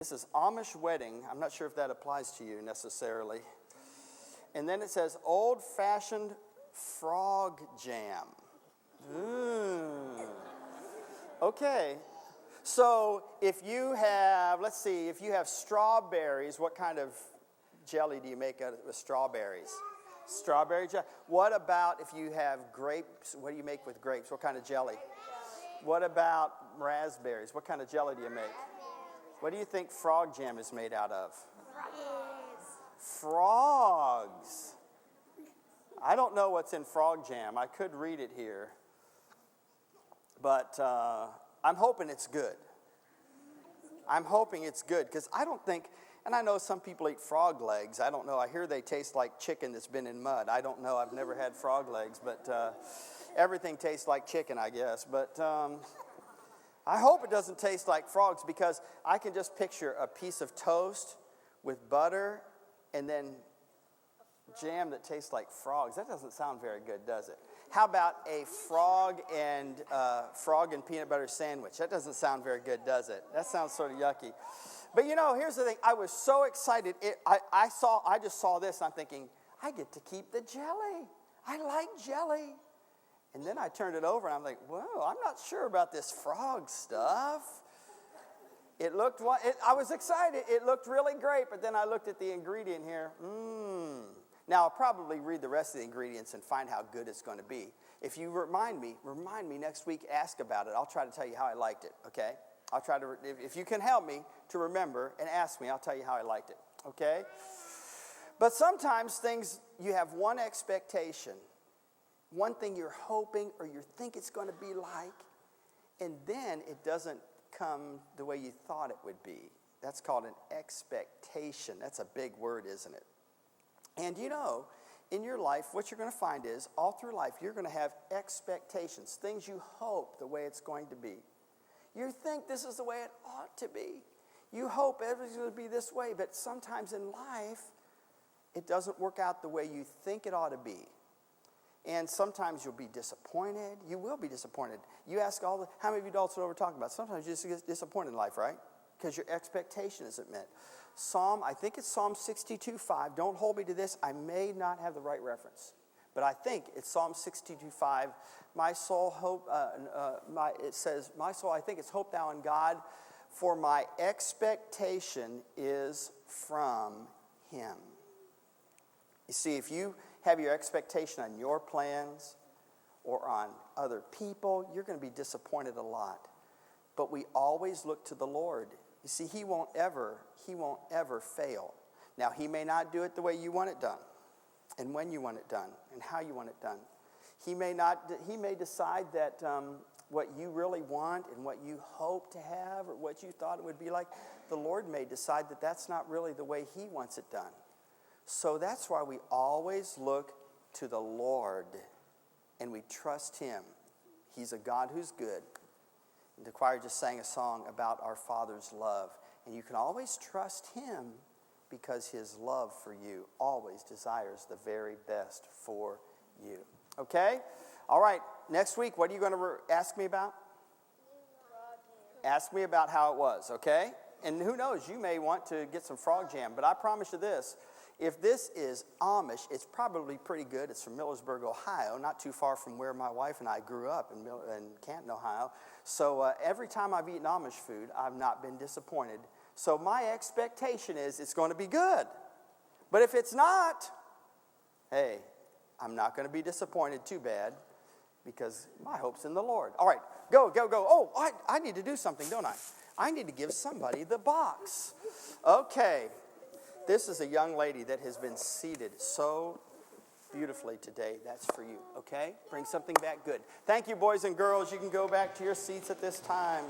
This is Amish wedding. I'm not sure if that applies to you necessarily. And then it says old-fashioned frog jam. Okay. So if you have, let's see, if you have strawberries, what kind of jelly do you make out of with strawberries? Strawberry jelly. What about if you have grapes? What do you make with grapes? What kind of jelly? What about raspberries? What kind of jelly do you make? What do you think frog jam is made out of? Frogs. I don't know what's in frog jam. I could read it here. But I'm hoping it's good. I'm hoping it's good because I don't think, and I know some people eat frog legs. I don't know. I hear they taste like chicken that's been in mud. I don't know. I've never had frog legs, but everything tastes like chicken, I guess. But I hope it doesn't taste like frogs because I can just picture a piece of toast with butter and then jam that tastes like frogs. That doesn't sound very good, does it? How about a frog and peanut butter sandwich? That doesn't sound very good, does it? That sounds sort of yucky. But you know, here's the thing. I was so excited. I just saw this and I'm thinking, I get to keep the jelly. I like jelly. And then I turned it over and I'm like, whoa, I'm not sure about this frog stuff. I was excited. It looked really great, but then I looked at the ingredient here. Now, I'll probably read the rest of the ingredients and find how good it's going to be. If you remind me next week, ask about it. I'll try to tell you how I liked it, okay? I'll try to, if you can help me to remember and ask me, I'll tell you how I liked it, okay? But sometimes things, you have one expectation, one thing you're hoping or you think it's going to be like, and then it doesn't come the way you thought it would be. That's called an expectation. That's a big word, isn't it? And you know, in your life, what you're going to find is, all through life, you're going to have expectations, things you hope the way it's going to be. You think this is the way it ought to be. You hope everything's going to be this way, but sometimes in life, it doesn't work out the way you think it ought to be. And sometimes you'll be disappointed. You will be disappointed. You ask how many of you adults know what we're talking about? Sometimes you just get disappointed in life, right? Because your expectation isn't met. I think it's Psalm 62:5. Don't hold me to this. I may not have the right reference. But I think it's Psalm 62:5. My soul hope, it says, my soul, I think it's hope thou in God, for my expectation is from him. You see, if you have your expectation on your plans or on other people, you're going to be disappointed a lot. But we always look to the Lord. You see, he won't ever fail. Now, he may not do it the way you want it done, and when you want it done, and how you want it done. He may decide that what you really want and what you hope to have or what you thought it would be like, the Lord may decide that that's not really the way he wants it done. So that's why we always look to the Lord and we trust him. He's a God who's good. The choir just sang a song about our Father's love. And you can always trust him because his love for you always desires the very best for you. Okay? All right. Next week, what are you going to ask me about? Ask me about how it was, okay? And who knows, you may want to get some frog jam. But I promise you this. If this is Amish, it's probably pretty good. It's from Millersburg, Ohio, not too far from where my wife and I grew up in Canton, Ohio. So every time I've eaten Amish food, I've not been disappointed. So my expectation is it's going to be good. But if it's not, hey, I'm not going to be disappointed too bad because my hope's in the Lord. All right, go. Oh, I need to do something, don't I? I need to give somebody the box. Okay. This is a young lady that has been seated so beautifully today. That's for you, okay? Bring something back good. Thank you, boys and girls. You can go back to your seats at this time.